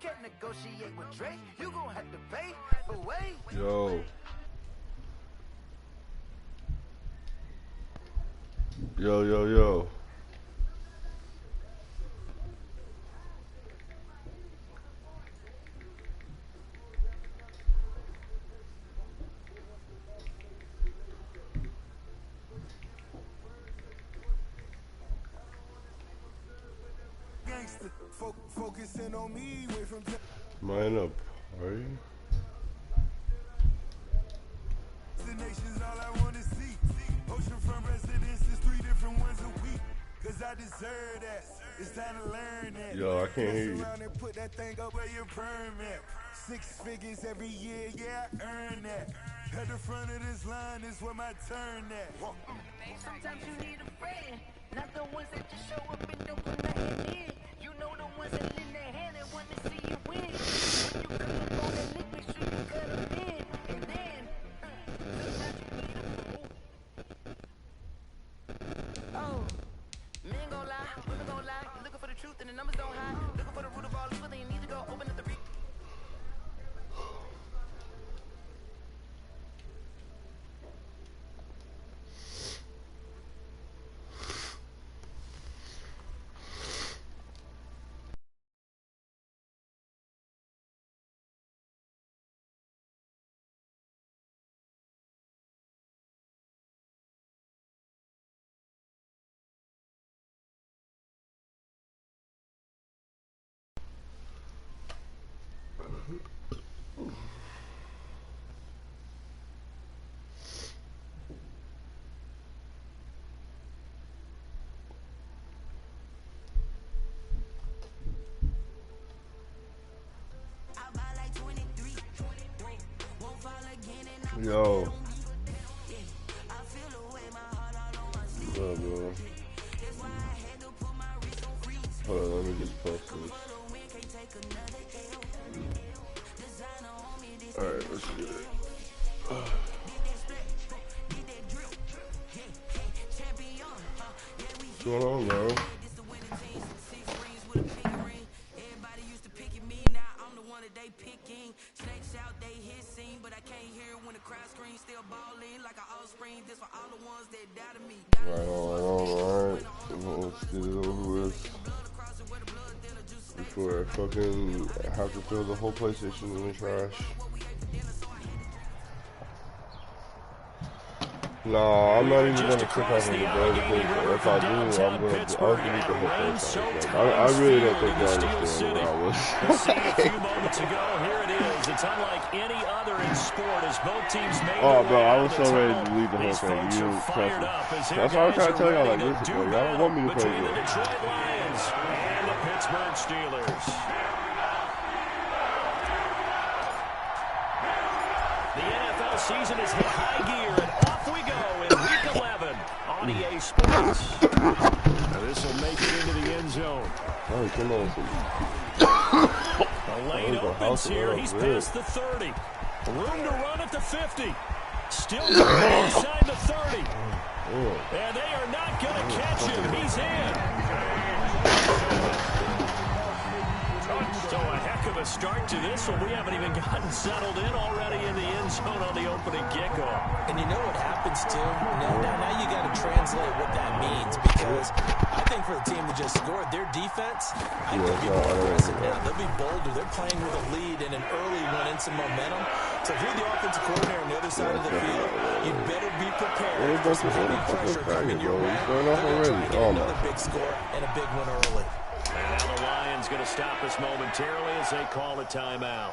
can't negotiate with Drake. You gon' have to pay. But wait. Yo. Yo, yo, yo. Focusing on me, way from Mine up, are you? Destinations, all I want to see. Oceanfront residences, 3 different ones a week. Cause I deserve that. It's time to learn that. Yo, I can't hear you. Around and put that thing up where your permit. 6 figures every year, yeah, I earn that. At the front of this line is where my turn at. Sometimes you need a friend, not the ones that just show up and don't put nothing in. You know the ones that lend their hand and want to see you win. When you come up on that lick, make sure you cut them in. And then, sometimes you need a fool. Oh, men gon' lie, women gon' lie. You're looking for the truth and the numbers don't hide. Looking for the root of all evil, then you need to go open up the Yo. What up, bro? Hold on, let me just post this. Alright, let's get it. What's going on, bro? Alright. Let's get it over with. Before I fucking have to throw the whole PlayStation in the trash. Nah, I'm not even gonna kick off on the bed because if I do, I'll delete the whole PlayStation. I really don't think y'all understand where I was. A few moments ago, here it is. It's unlike any other in sport as both teams made Oh, bro, I was so ready to delete the whole thing. You trust me. That's why I'm trying to tell y'all like this, bro. Y'all don't want me to play the good. Detroit Lions and the Pittsburgh Steelers. The NFL season has hit high gear, and off we go in Week 11 on EA Sports. Now this will make it into the end zone. Oh, come on. The lane opens here. He's past the 30. Room to run at the 50. Still inside the 30. And they are not going to catch him. He's in. So a heck of a start to this one. We haven't even gotten settled in already in the end zone on the opening kickoff. And you know what happens, too? Now you got to translate what that means, because I think for the team that just scored, their defense, I think they'll be more aggressive now. They'll be bolder. They're playing with a lead and an early one and some momentum. So if you're the offensive coordinator on the other side of the field, you better be prepared for some heavy pressure coming your way. Another big score and a big one early. And now the Lions going to stop us momentarily as they call a timeout.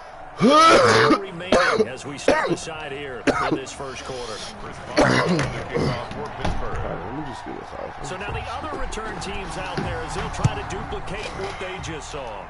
Remaining as we step aside here in this first quarter. So now the other return teams out there as they'll try to duplicate what they just saw.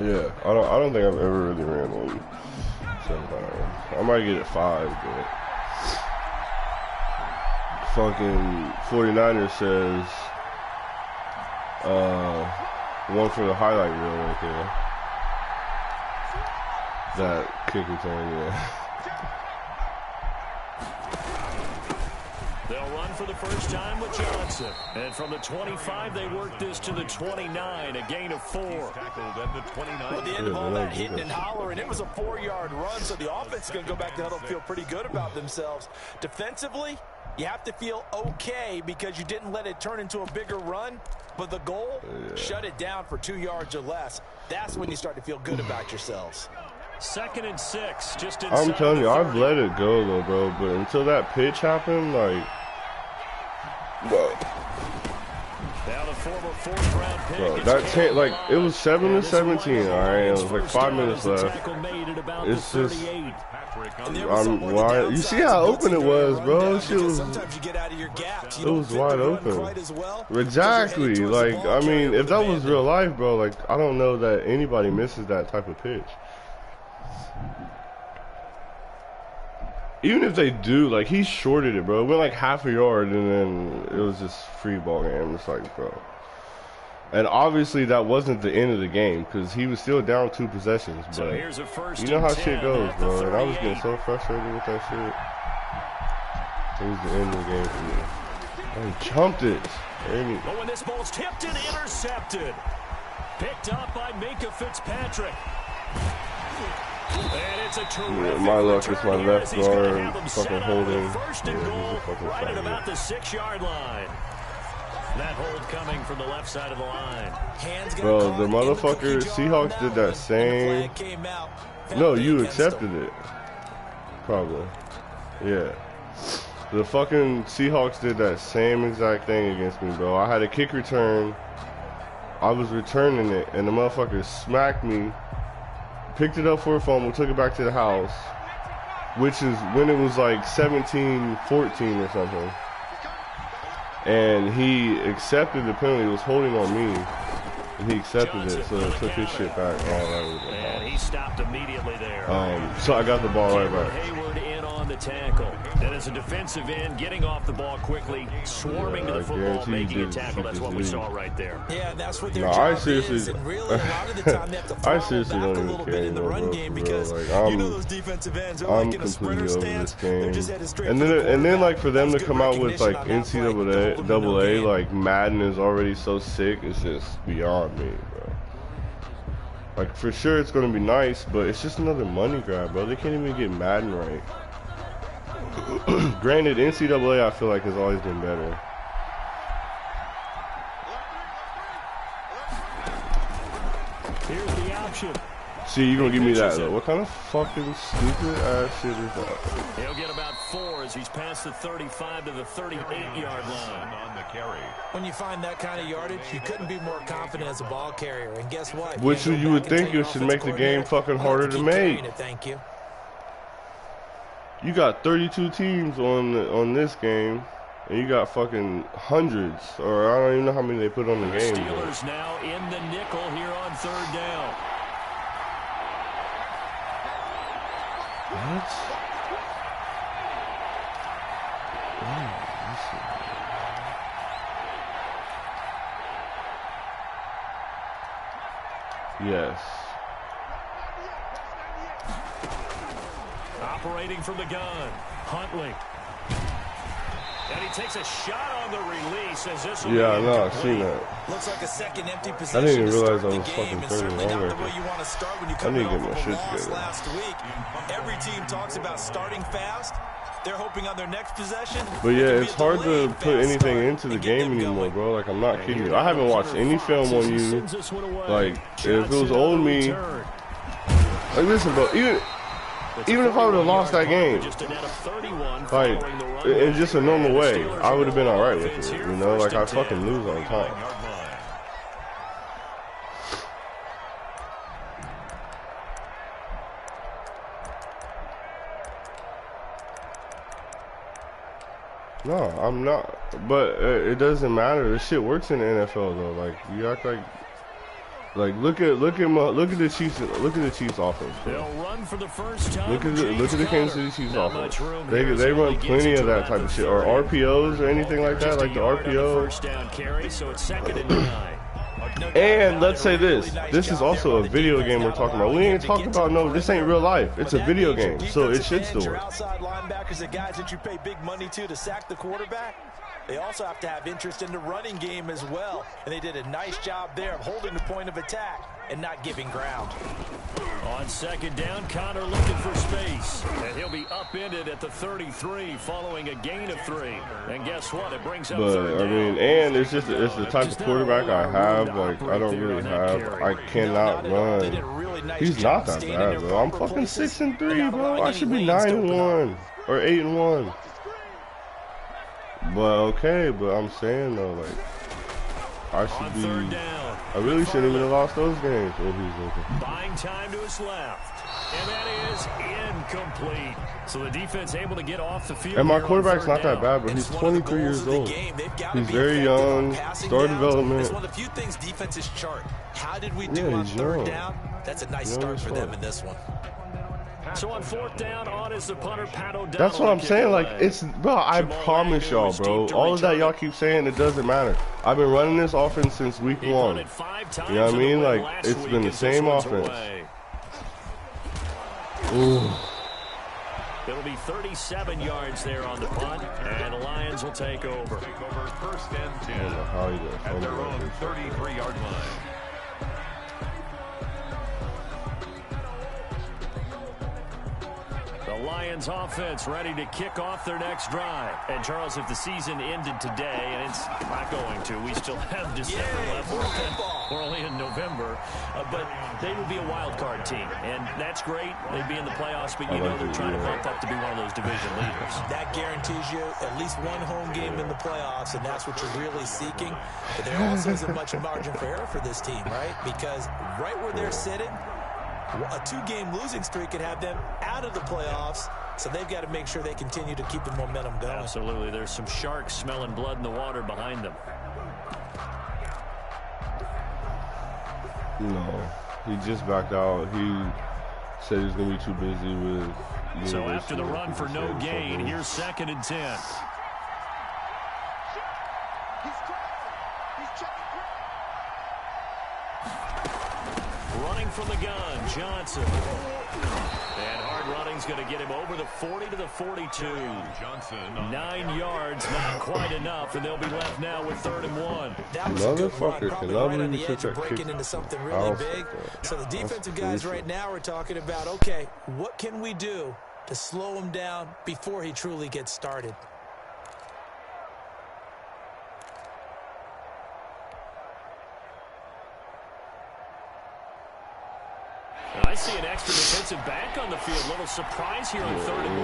Yeah, I don't think I've ever really ran one. So, I might get it 5, but fucking 49ers says, one for the highlight reel right there. That kick return, yeah. They'll run for the first time with Johnson. And from the 25, they work this to the 29, a gain of 4. Well, at the end of all that hitting and hollering, it was a 4-yard run, so the offense is going to go back to huddle, feel pretty good about themselves. Defensively, you have to feel okay because you didn't let it turn into a bigger run, but the goal, shut it down for 2 yards or less. That's when you start to feel good about yourselves. 2nd and 6, just inside. I'm telling you, I've let it go though, bro. But until that pitch happened, like, bro. Now the former 4th-round pick. Bro, that like it was 7-17. All right, it was like 5 minutes left. It's just, wide. You see how open it was, bro? Shit was. It was wide open. Exactly. Like, I mean, if that was real life, bro, like I don't know that anybody misses that type of pitch. Even if they do, like, he shorted it, bro. It went like half a yard, and then it was just free ball game. It's like, bro. And obviously, that wasn't the end of the game, because he was still down 2 possessions. But so here's a first you know how shit goes, at bro. And I was getting so frustrated with that shit. It was the end of the game for me. Oh, he jumped it. Oh, and this ball's tipped and intercepted. Picked up by Minka Fitzpatrick. And it's a terrific my luck is my left guard fucking holding. First and goal right at about the 6-yard line. That hold coming from the left side of the line. Bro, the motherfucker Seahawks did that same. No, you accepted it. Probably. Yeah. The fucking Seahawks did that same exact thing against me, bro. I had a kick return. I was returning it, and the motherfucker smacked me. Picked it up for a fumble, took it back to the house, which is when it was like 17-14 or something. And he accepted the penalty. He was holding on me, and he accepted it, so he took his shit back. And he stopped immediately there. So I got the ball right back. Hayward in on the tackle. Then as a defensive end, getting off the ball quickly, swarming to the football, making a tackle. That's what we saw right there. Yeah, that's what their job is. And really, a lot of the time, they have to fall back a little bit in the run game because you know those defensive ends are like in a sprinter stance. They're just headed straight. And then like for them to come out with like NCAA, like Madden is already so sick. It's just beyond me, bro. Like for sure, it's gonna be nice, but it's just another money grab, bro. They can't even get Madden right. Granted, NCAA I feel like has always been better. Here's the option. See, you're gonna give me that though. What kind of fucking stupid ass shit is that? He'll get about 4 as he's past the 35 to the 38-yard line. On the carry. When you find that kind of yardage, you couldn't be more confident as a ball carrier. And guess what? Which you would think it should make the game fucking harder to make. Thank you. You got 32 teams on this game, and you got fucking hundreds, or I don't even know how many they put on the game. Steelers now in the nickel here on 3rd down. What? Yes. Operating from the gun, Huntley. And he takes a shot on the release as this will I know, I've seen that. Looks like a second empty possession. I didn't even realize I was fucking 30 long right there. I need to get my shit together. Last week, every team talks about starting fast. They're hoping on their next possession. But yeah, it's hard to put anything into the game anymore, bro. Like, I'm not kidding you. I haven't watched any film on you. Like, if it was old me, like, listen, bro, even if I would have lost that game, like, in just a normal way, I would have been alright with it, you know? Like, I fucking lose all the time. No, I'm not. But it doesn't matter. This shit works in the NFL, though. Like, you act like Like look at the Chiefs offense. They'll run for the first time. Look at the Kansas City Chiefs Not offense. much room They here, run so plenty gets of it that to type about of the shit, or 30. RPOs or anything like that, Just like a the yard on the RPO. first down carry, so it's 2nd and 9. And let's say this is also a video game we're talking about. We ain't talking about this ain't real life. It's a video game, so it should still work. Outside linebackers, the guys that you pay big money to sack the quarterback. They also have to have interest in the running game as well. And they did a nice job there of holding the point of attack and not giving ground. On 2nd down, Connor looking for space. And he'll be upended at the 33 following a gain of 3. And guess what? It brings up 3rd down. I mean, and it's the type of quarterback I have. Like, I don't really have. I cannot run. He's not that bad, bro. I'm fucking 6-3, bro. I should be 9-1 or 8-1. But okay, but I'm saying though, like, I should be. I really shouldn't even have lost those games. Oh, he's looking. Buying time to his left, and that is incomplete. So the defense able to get off the field. And my quarterback's not that bad, but he's 23 years old. He's very young. Star development. It's one of the few things defenses chart. How did we do on 3rd down? That's a nice start for them in this one. So on 4th down, on is the punter, Pat O'Donnell. That's what I'm saying. Like, it's, bro, I promise y'all, bro. All of that y'all keep saying, it doesn't matter. I've been running this offense since week 1. You know what I mean? Like, it's been the same offense. Ooh. It'll be 37 yards there on the punt, and the Lions will take over. 1st and 10 I don't know how he does. at their own 33-yard line. The Lions offense ready to kick off their next drive. And Charles, if the season ended today, and it's not going to, we still have December left. We're only in November. But they would be a wild card team. And that's great. They'd be in the playoffs, but you know they're trying to bump up to be one of those division leaders. That guarantees you at least one home game in the playoffs, and that's what you're really seeking. But there also isn't much margin for error for this team, right? Because right where they're sitting, a 2-game losing streak could have them out of the playoffs, so they've got to make sure they continue to keep the momentum going. Absolutely. There's some sharks smelling blood in the water behind them. No, he just backed out. He said he's going to be too busy with... So after the run for no gain, here's 2nd and 10. Running from the gun, Johnson. And hard running's going to get him over the 40 to the 42. Johnson. 9 yards, not quite enough, and they'll be left now with 3rd and 1. That was a good run, Motherfucker probably cannot right on believe the he edge took of that breaking kick into something really big. So the defensive guys right now are talking about, okay, what can we do to slow him down before he truly gets started? I see an extra defensive back on the field. Little surprise here on 3rd and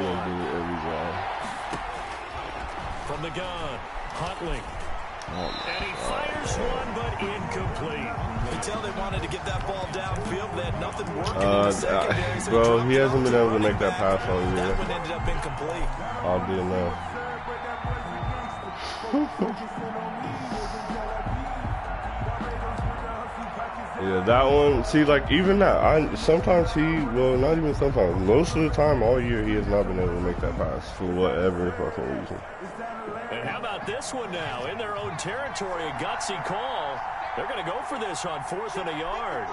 1. From the gun, Huntley. And he fires one, but incomplete. You can tell they wanted to get that ball downfield. They had nothing working in the secondary. So bro, he hasn't been able to make that pass all year. That one ended up incomplete. I'll be enough. Yeah, that one. See, like, even that, sometimes well, not even sometimes, most of the time all year, he has not been able to make that pass for whatever fucking reason. And how about this one now? In their own territory, a gutsy call. They're going to go for this on 4th and a yard.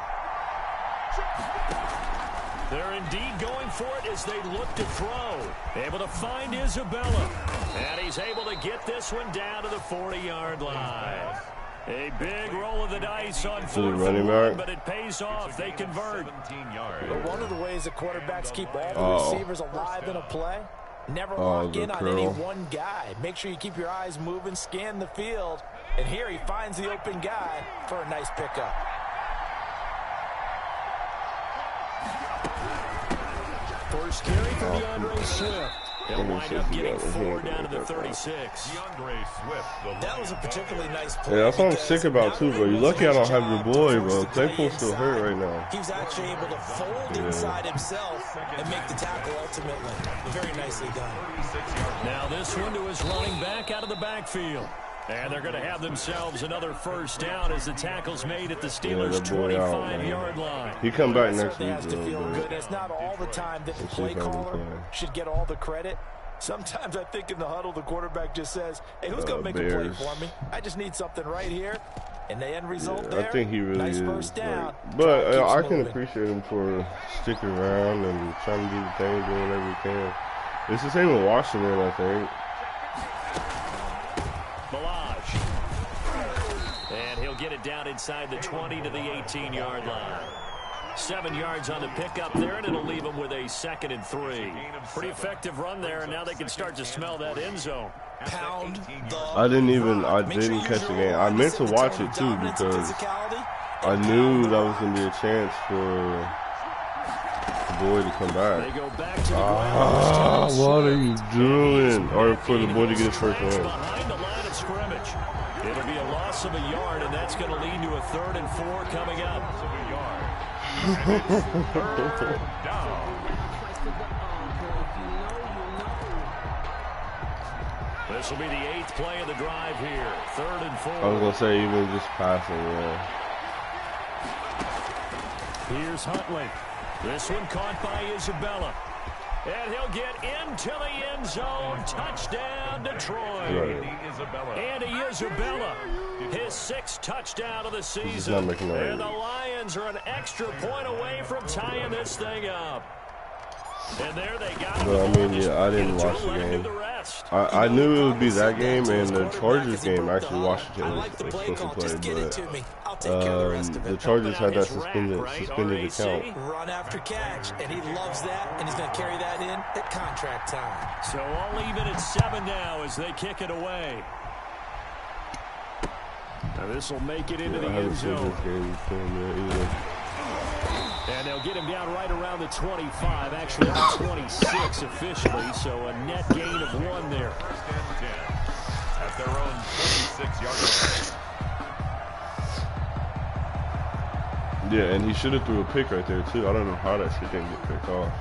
They're indeed going for it as they look to throw. Able to find Isabella. And he's able to get this one down to the 40-yard line. A big roll of the dice on 4th and 1, but it pays off. They convert. But one of the ways the quarterbacks keep all the receivers alive in a play, never lock in on any one guy. Make sure you keep your eyes moving, scan the field. And here he finds the open guy for a nice pickup. First carry for DeAndre Swift. He'll wind up getting 4 down to the 36. DeAndre Swift. That was a particularly nice play. Yeah, that's what I'm sick about too, bro. You're lucky I don't have your boy, bro. Claypool's still hurt right now. He was actually able to fold inside himself and make the tackle ultimately. Very nicely done. Now this one to his running back out of the backfield. And they're going to have themselves another first down as the tackle's made at the Steelers' 25-yard line. He come back next week. Has to feel good. It's not all the time that the play caller should get all the credit. Sometimes I think in the huddle, the quarterback just says, hey, who's going to make a play for me? I just need something right here. And the end result there, I think he really nice is. first down. Like, but I can appreciate him for sticking around and trying to do the thing, doing whatever he can. It's the same with Washington, I think. And he'll get it down inside the 20 to the 18-yard line. 7 yards on the pickup there, and it'll leave him with a 2nd and 3. Pretty effective run there, and now they can start to smell that end zone. I didn't catch the game. I meant to watch it too because I knew that was going to be a chance for the boy to come back. They go back to the what are you doing? Or for the boy to get his first win. Behind the line of scrimmage. It'll be a loss of a yard, and that's going to lead to a 3rd and 4 coming up. This will be the 8th play of the drive here. 3rd and 4. I was going to say even just passing, yeah. Here's Huntley. This one caught by Isabella. And he'll get into the end zone. Touchdown, Detroit. Andy Isabella, his 6th touchdown of the season. And the Lions are an extra point away from tying this thing up. And there they got it. But, I mean, yeah, I didn't watch the game. I knew it would be that game and the Chargers game. Actually, Washington was supposed to play, but the Chargers had that suspended account. Run after catch, and he loves that, and he's going to carry that in at contract time. So all even at 7 now as they kick it away. Now this will make it into the end zone. And they'll get him down right around the 25, actually the 26 officially, so a net gain of 1 there. At their own 26-yard line. Yeah, and he should have threw a pick right there, too. I don't know how that shit didn't get picked off.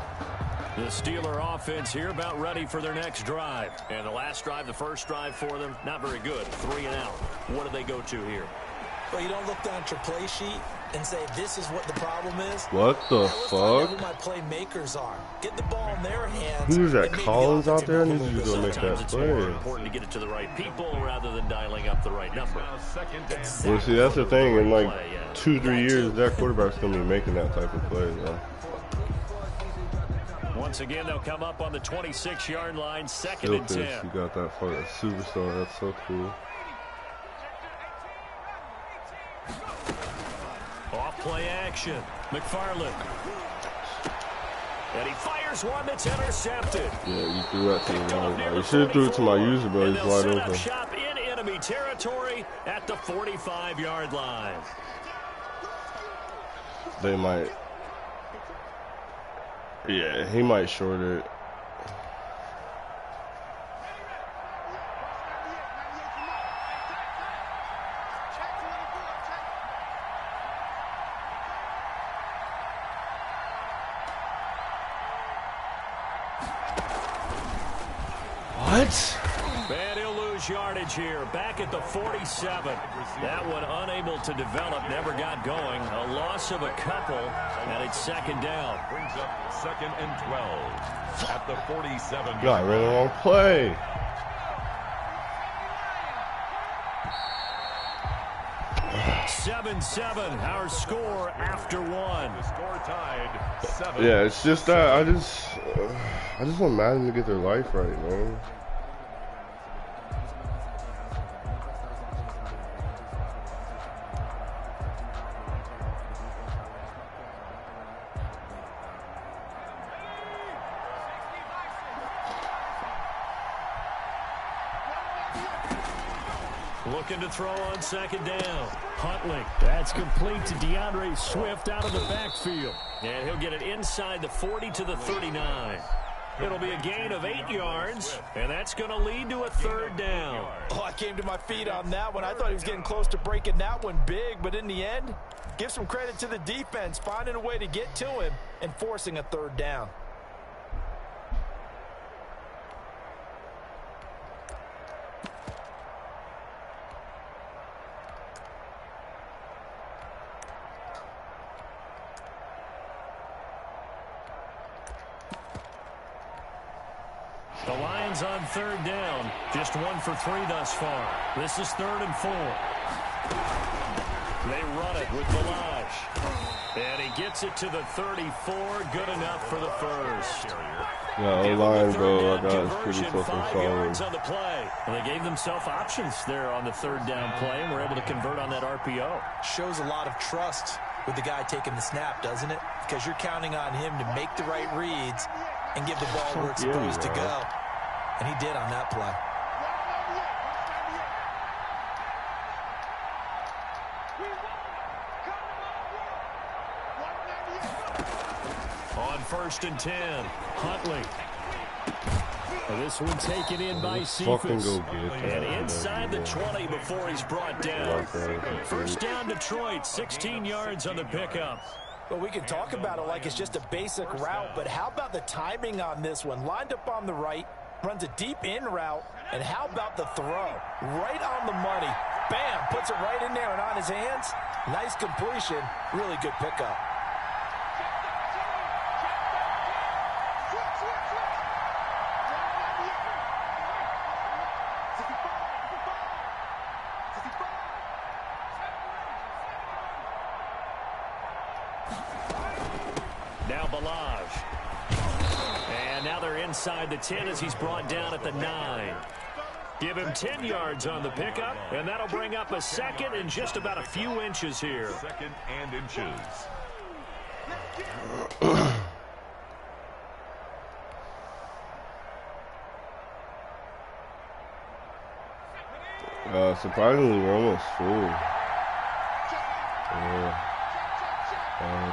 The Steeler offense here about ready for their next drive. And the last drive, the first drive for them, not very good. 3 and out. What do they go to here? Well, you don't look down at your play sheet and say, this is what the problem is. What the fuck? Who my playmakers are. Get the ball in their hands. Who's that, Collins out there? I need you to go make that it's play. more important to get it to the right people rather than dialing up the right number. Well, see, that's the thing. In like 2-3 years, that quarterback's going to be making that type of play, though. Once again, they'll come up on the 26-yard line, 2nd Still and 10. You got that for a superstar. That's so cool. Off-play action. McFarland. And he fires one that's intercepted. Yeah, you threw that to the wrong guy. You should have threw it to my user, but he's wide open. Up shop in enemy territory at the 45-yard line. They might. Yeah, he might short it. What? And he'll lose yardage here. Back at the 47. That one unable to develop, never got going. A loss of a couple, and it's 2nd down. Brings up 2nd and 12 at the 47. No, I ran the wrong play. Seven, our score after 1. The score tied 7. Yeah, it's just that I just want Madden to get their life right, man. Looking to throw on 2nd down. Huntley. That's complete to DeAndre Swift out of the backfield. And he'll get it inside the 40 to the 39. It'll be a gain of 8 yards, and that's going to lead to a 3rd down. Oh, I came to my feet on that one. I thought he was getting close to breaking that one big, but in the end, give some credit to the defense, finding a way to get to him and forcing a 3rd down. downs on third down. Just 1 for 3 thus far. This is 3rd and 4. They run it with Balaj. And he gets it to the 34. Good enough for the first. Yeah, O-line, bro, that was pretty fucking 5 solid. yards on the play. And they gave themselves options there on the 3rd down play, and were able to convert on that RPO. Shows a lot of trust with the guy taking the snap, doesn't it? Because you're counting on him to make the right reads and give the ball where it's supposed to go. And he did on that play. On 1st and 10, Huntley. This one taken in by Cephas. And inside the 20 before he's brought down. First down Detroit, 16 yards on the pickup. Well, we can talk about it like it's just a basic route, but how about the timing on this one? Lined up on the right, runs a deep in route, and how about the throw? Right on the money. Bam, puts it right in there and on his hands. Nice completion, really good pickup. Now Balaj. And now they're inside the 10 as he's brought down at the 9. Give him 10 yards on the pickup, and that'll bring up a 2nd and just about a few inches here. 2nd and inches. Surprisingly, we're almost full. Yeah.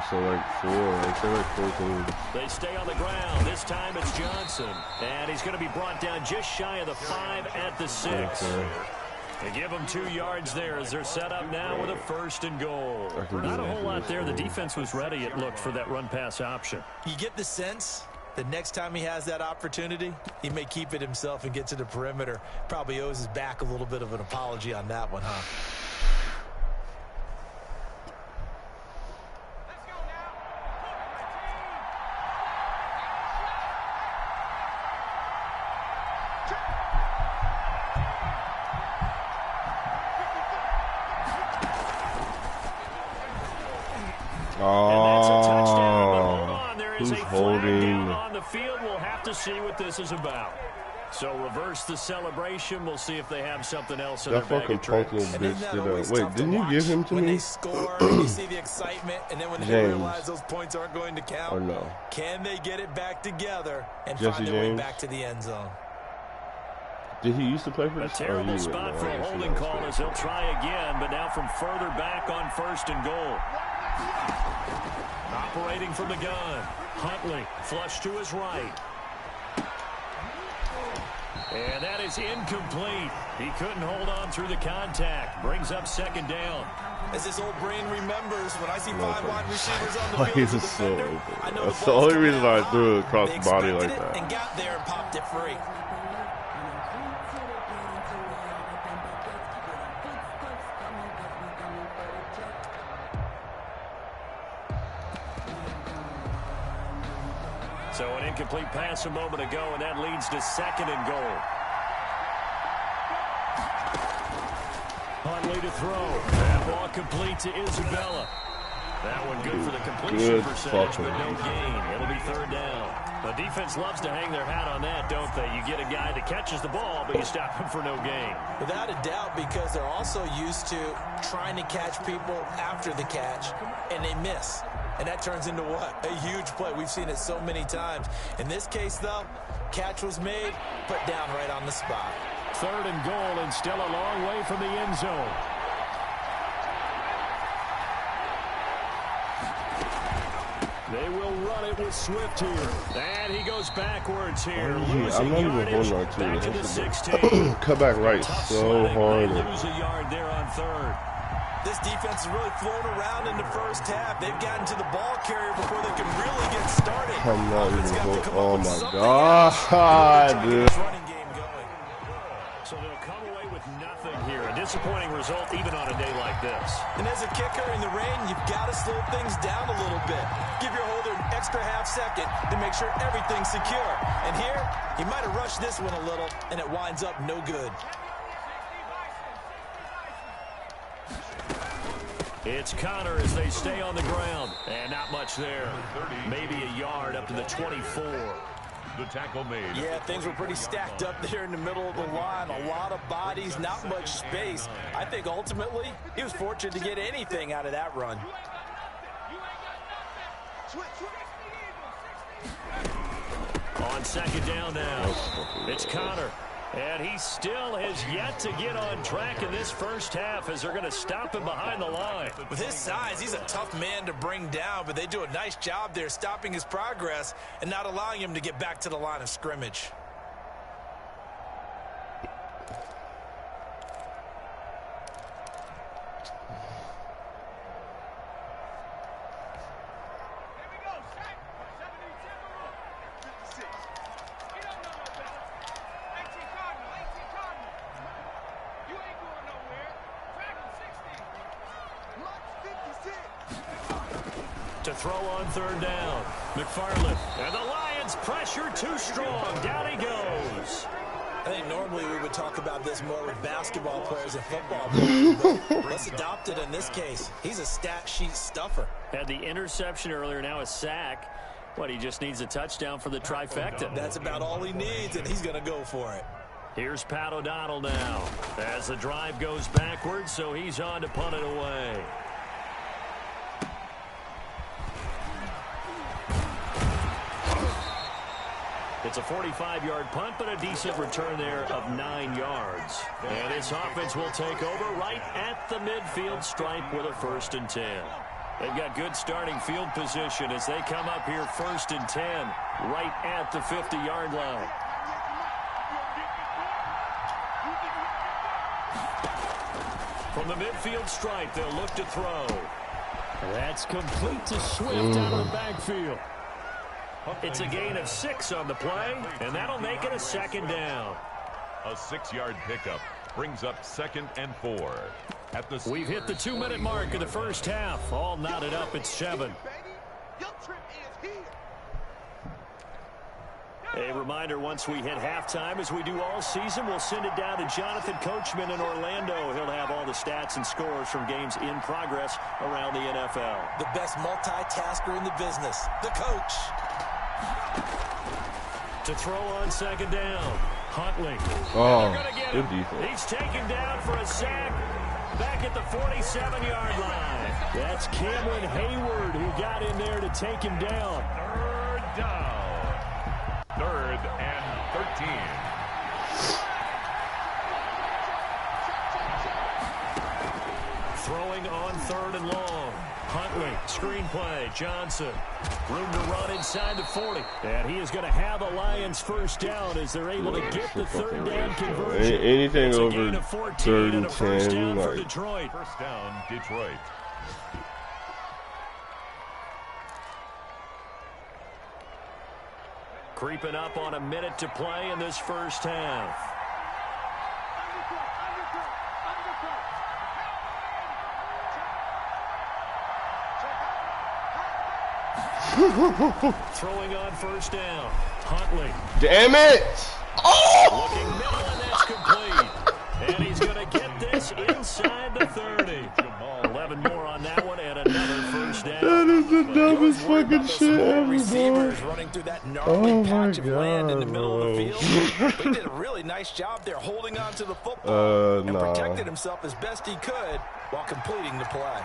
So like 4. I'd say like 14. They stay on the ground. This time it's Johnson. And he's going to be brought down just shy of the 5 at the 6. Okay. They give them 2 yards there as they're set up now with a 1st and goal. Not a whole lot there. The defense was ready, it looked, for that run-pass option. You get the sense the next time he has that opportunity, he may keep it himself and get to the perimeter. Probably owes his back a little bit of an apology on that one, huh? Who's holding? On the field, we'll have to see what this is about. So reverse the celebration. We'll see if they have something else in that their bag fucking of tricks. punk little bitch did that. Wait, didn't you give him to when me? They score, you see the excitement, and then when they realize those points aren't going to count, or no? Can they get it back together and Jesse find their way James? back to the end zone? Did he used to play for A this? terrible spot for a holding call as he'll try again, but now from further back on 1st and goal. Operating from the gun. Huntley, flush to his right. And that is incomplete. He couldn't hold on through the contact. Brings up 2nd down. As this old brain remembers, when I see 5 wide receivers on the field He's as a so defender, open. I know That's the the ball's only coming reason out I threw it high. across They the body like expected it that. and got there and popped it free. So an incomplete pass a moment ago, and that leads to 2nd and goal. Huntley to throw. That ball complete to Isabella. That one good for the completion percentage, but no gain. It'll be 3rd down. The defense loves to hang their hat on that, don't they? You get a guy that catches the ball, but you stop him for no gain. Without a doubt, because they're also used to trying to catch people after the catch, and they miss. And that turns into what? A huge play. We've seen it so many times. In this case, though, catch was made, put down right on the spot. 3rd and goal, and still a long way from the end zone. They will run it with Swift here. And he goes backwards here. I'm not even holding on to back it. to the 16. Cut back right so hard. They lose a yard there on 3rd. This defense has really flown around in the first half. They've gotten to the ball carrier before they can really get started. I'm not even holding. Oh my God, dude. Running game going. So they'll come away with nothing here. A disappointing result even on a day like this. And as a kicker in the rain, you've got to slow things down a little bit. Give your holder an extra half second to make sure everything's secure. And here, he might have rushed this one a little, and it winds up no good. It's Connor as they stay on the ground. And not much there. Maybe a yard up to the 24. The tackle made. Yeah, things were pretty stacked up there in the middle of the line. A lot of bodies, not much space. I think ultimately he was fortunate to get anything out of that run. On second down now, it's Connor. And he still has yet to get on track in this first half as they're going to stop him behind the line. With his size, he's a tough man to bring down, but they do a nice job there stopping his progress and not allowing him to get back to the line of scrimmage. To throw on third down. McFarland. And the Lions pressure too strong. Down he goes. I think normally we would talk about this more with basketball players and football players, but let's adopt it in this case. He's a stat sheet stuffer. Had the interception earlier, now a sack. What, he just needs a touchdown for the trifecta. That's about all he needs, and he's going to go for it. Here's Pat O'Donnell now as the drive goes backwards, so he's on to punt it away. It's a 45-yard punt, but a decent return there of 9 yards. And this offense will take over right at the midfield stripe with a 1st and 10. They've got good starting field position as they come up here 1st and 10 right at the 50-yard line. From the midfield stripe, they'll look to throw. That's complete to Swift out of the backfield. It's a gain of 6 on the play, and that'll make it a 2nd down. A 6-yard pickup brings up 2nd and 4. We've hit the 2-minute mark of the first half. All knotted up at 7. A reminder, once we hit halftime, as we do all season, we'll send it down to Jonathan Coachman in Orlando. He'll have all the stats and scores from games in progress around the NFL. The best multitasker in the business, the coach. To throw on 2nd down, Huntley. Oh, good defense. He's taken down for a sack back at the 47-yard line. That's Cameron Hayward who got in there to take him down. 3rd down. 3rd and 13. Throwing on 3rd and long. Huntley, screen play, Johnson. Room to run inside the 40. And he is going to have a Lions 1st down as they're able to get the 3rd down conversion. Anything over 3rd and 10, like. for Detroit. 1st down, Detroit. Creeping up on a minute to play in this first half. Throwing on 1st down. Huntley. Damn it! Oh! Looking middle, and that's complete. And he's going to get this inside the 30. 11 more on that one, and another 1st down. That is the dumbest fucking shit ever, Receivers bro. running through that gnarly patch of land in the middle of the bro. field. He did a really nice job there holding on to the football and nah. protected himself as best he could while completing the play.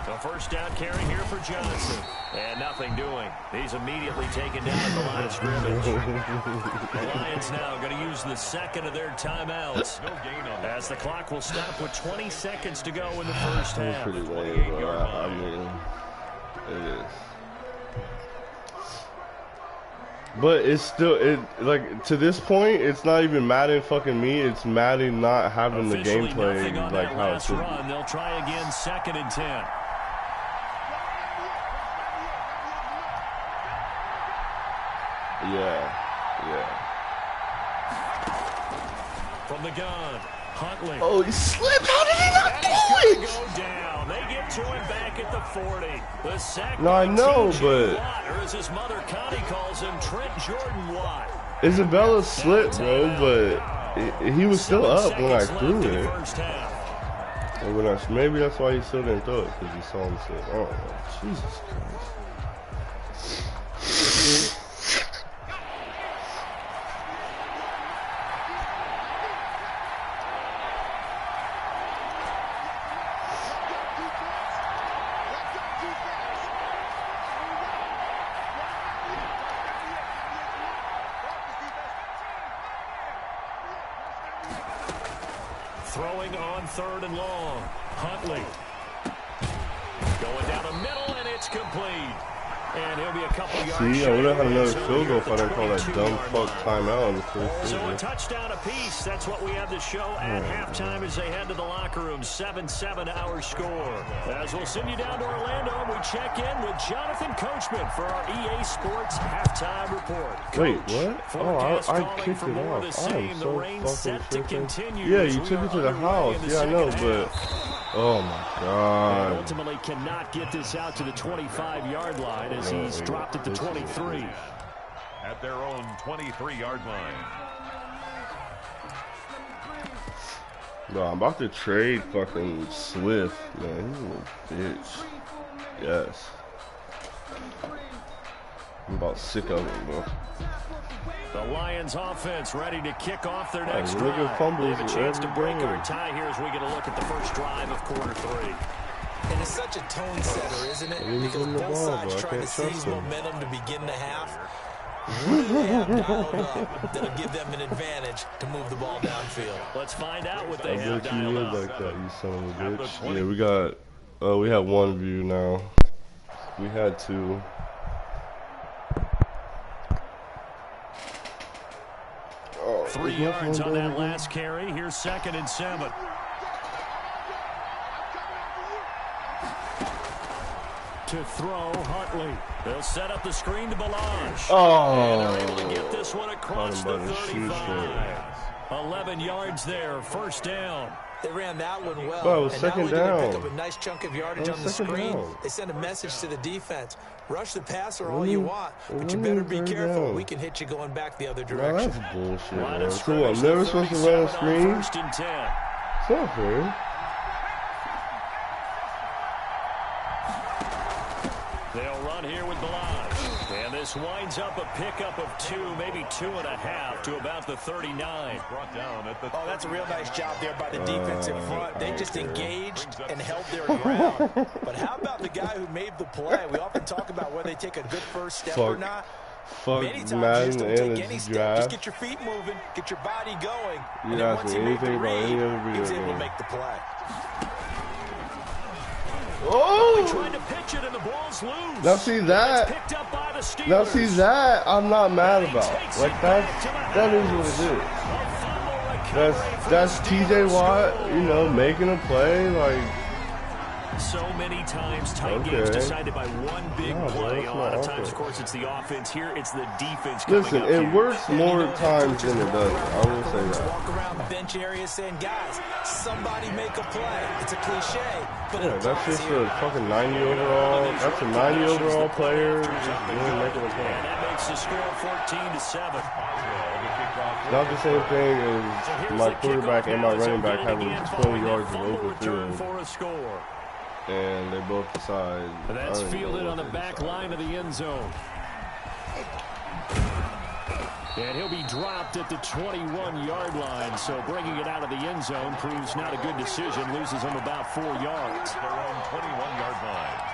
So 1st down carry here for Johnson. And nothing doing. He's immediately taken down at the line of scrimmage. The Lions now going to use the 2nd of their timeouts. No gain on As the clock will stop with 20 seconds to go in the first half. Pretty lame, bro. I mean, it is. But it's still, like, to this point, it's not even Madden fucking me. It's Madden not having the Officially gameplay nothing on like that how it last should run. be. They'll try again 2nd and 10. Yeah. From the gun, Huntley. Oh, he slipped. How did he not do He's it? going to go down. They get to him back at the 40. The sack No, I by know, TJ but Watt, or as his mother Connie calls him, Trent Jordan Watt. Isabella slipped, bro, but he was still up when I threw it. And when maybe that's why he still didn't throw it, because he saw him slip. Oh, Jesus Christ. Throwing on 3rd and long. Huntley. Going down the middle, and it's complete. And he'll be a couple yards. See, I would have had another field goal if I didn't call that dumb fuck timeout in the first So a quarter. touchdown apiece. That's what we have to show at halftime as they head to the locker room. 7-7 our score. As we'll send you down to Orlando, we check in with Jonathan Coachman for our EA Sports halftime report. Wait, Coach, what? forecast Oh, I calling kicked for it more of off. the I same. am The so rain fucking set to tripping. continue. Yeah, as you we took are it to the underway house. in the Yeah, I know, second but half. oh my And God. ultimately cannot get this out to the 25-yard line as he's dropped at the 23. At their own 23-yard line. No, I'm about to trade fucking Swift, man. He's a bitch. Yes. I'm about sick of it, bro. The Lions offense ready to kick off their next Look drive. at fumbles They have a chance to every break game. our tie here as we get a look at the first drive of quarter 3. And it's such a tone setter, isn't it? He's Because in the both ball, sides bro. I trying to can't trust seize him. momentum to begin the half. What do they have dialed up that'll give them an advantage to move the ball downfield? Let's find out what I they have bet you dialed would up. like that, you son of a At the bitch. 20. Yeah, we have one view now. We had two. Oh, 3 is my yards phone on dead that again? last carry. Here's 2nd and 7. To throw, Huntley. They'll set up the screen to Balazs. And they're able to get this one across Caught the him by the 35. 11 yards there, 1st down. They ran that one well. Bro, it was and not only second did they down. pick up a nice chunk of yardage It on was the second screen, down. they sent a message to the defense. Rush the passer all Really? you want, but you Really? better be Third careful. down. We can hit you going back the other No, direction. that's bullshit, Line man. of Cool, scrimmage, I'm the never supposed to run a 37 screen. on 1st and 10. It's not fair. They'll run here with Balazs. And this winds up a pickup of 2, maybe 2.5 to about the 39. Brought down at the Oh, that's a real nice job there by the defensive front. They just engaged and held their ground. But how about the guy who made the play? We often talk about whether they take a good first step or Fuck. not. Fuck Many times you Madden just don't and take the any step. draft. Just get your feet moving, get your body going. You And then ask once me he made the anything about read, any other he was video able to game. make the play. Oh! Trying to pitch it and the ball's loose. Now see that. Picked up by the Steelers. Now see that I'm not mad about. Like that is what it is. That's TJ Watt, you know, making a play. Like So many times tight Okay. games decided by one big No, play. that's A lot not of times, offense. of course, it's the offense. Here, it's the defense coming listen, up it huge. works more times than it doesn't. I will say that. Walk around the bench area saying, guys, somebody make a play. It's a cliche, but Yeah, it that's applies just here. a fucking 90 overall. That's a 90 overall player just really making a And play. that makes the score 14-7. Not the same thing as my quarterback and my running back having 20 yards of open return field, for a score. and they both decide. That's I don't even fielded know on the what they back decide. line of the end zone. And he'll be dropped at the 21-yard line, so bringing it out of the end zone proves not a good decision, loses him about 4 yards. their own 21-yard line.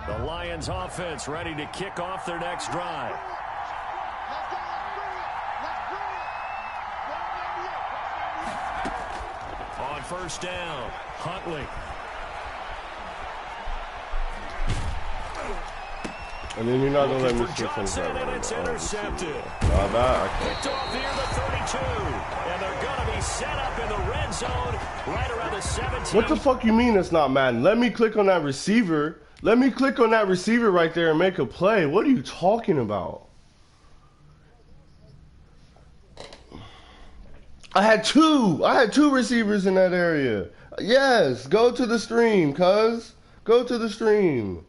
The Lions offense ready to kick off their next drive. On 1st down, Huntley. And then you're not going to let me For switch on the Johnson, back. and it's intercepted. Nah, I can't. Picked off near the 32. And they're going to be set up in the red zone right around the 17. What the fuck you mean it's not Madden? Let me click on that receiver. Let me click on that receiver right there and make a play. What are you talking about? I had two receivers in that area. Yes, go to the stream, cuz. Go to the stream.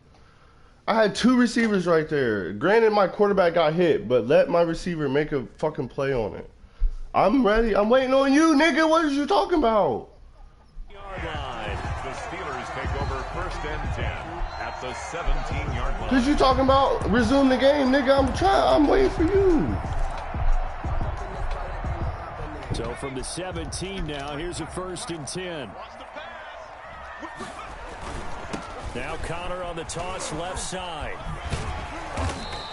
I had two receivers right there. Granted, my quarterback got hit, but let my receiver make a fucking play on it. I'm ready. I'm waiting on you, nigga. What are you talking about? Yard line. The Steelers take over 1st and 10 at the 17-yard line. Cause you talking about resume the game, nigga. I'm waiting for you. So from the 17 now, here's a 1st and 10. Now Connor on the toss left side.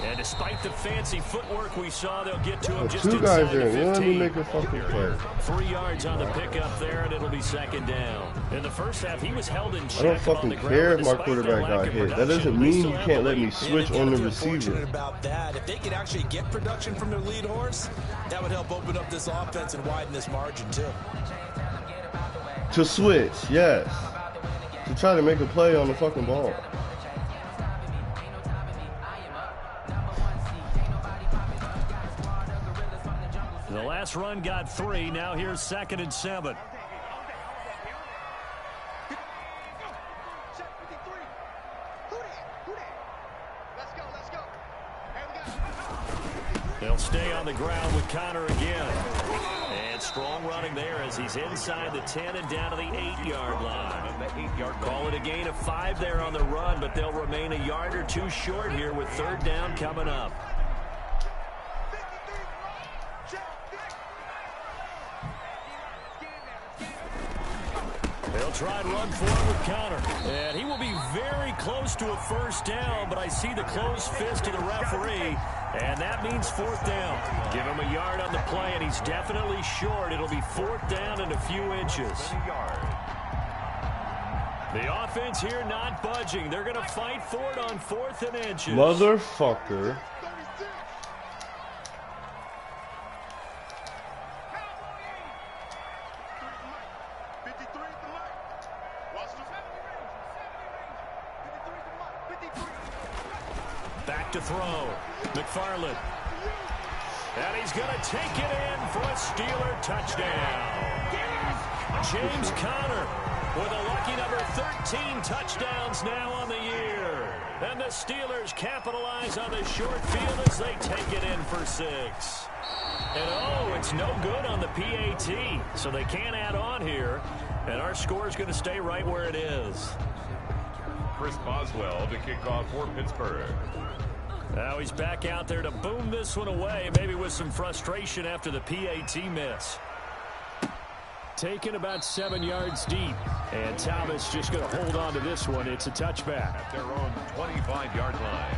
And despite the fancy footwork we saw, they'll get to him just Two inside guys the there. 15. Let me make a fucking play. 3 yards on the pickup there, and it'll be 2nd down. In the first half, he was held in check. I don't fucking care if my quarterback got hit. That doesn't mean you can't let me switch on the receiver. About that, if they could actually get production from their lead horse, that would help open up this offense and widen this margin too. To switch, yes. To try to make a play on the fucking ball. The last run got 3. Now here's 2nd and 7. They'll stay on the ground with Connor again. And strong running there as he's inside the 10 and down to the 8-yard line. Call it a gain of 5 there on the run, but they'll remain a yard or 2 short here with 3rd down coming up. They'll try and run forward with Connor. And he will be very close to a 1st down, but I see the closed fist of the referee, and that means 4th down. Give him a yard on the play, and he's definitely short. It'll be 4th down and a few inches. The offense here not budging. They're going to fight for it on 4th and inches. Motherfucker. Back to throw. McFarland. And he's going to take it in for a Steeler touchdown. James Conner with a lucky number 13 touchdowns now on the year. And the Steelers capitalize on the short field as they take it in for 6. And oh, it's no good on the PAT, so they can't add on here. And our score is going to stay right where it is. Chris Boswell to kick off for Pittsburgh. Now he's back out there to boom this one away, maybe with some frustration after the PAT miss. Taken about 7 yards deep. And Thomas just going to hold on to this one. It's a touchback. At their own 25-yard line.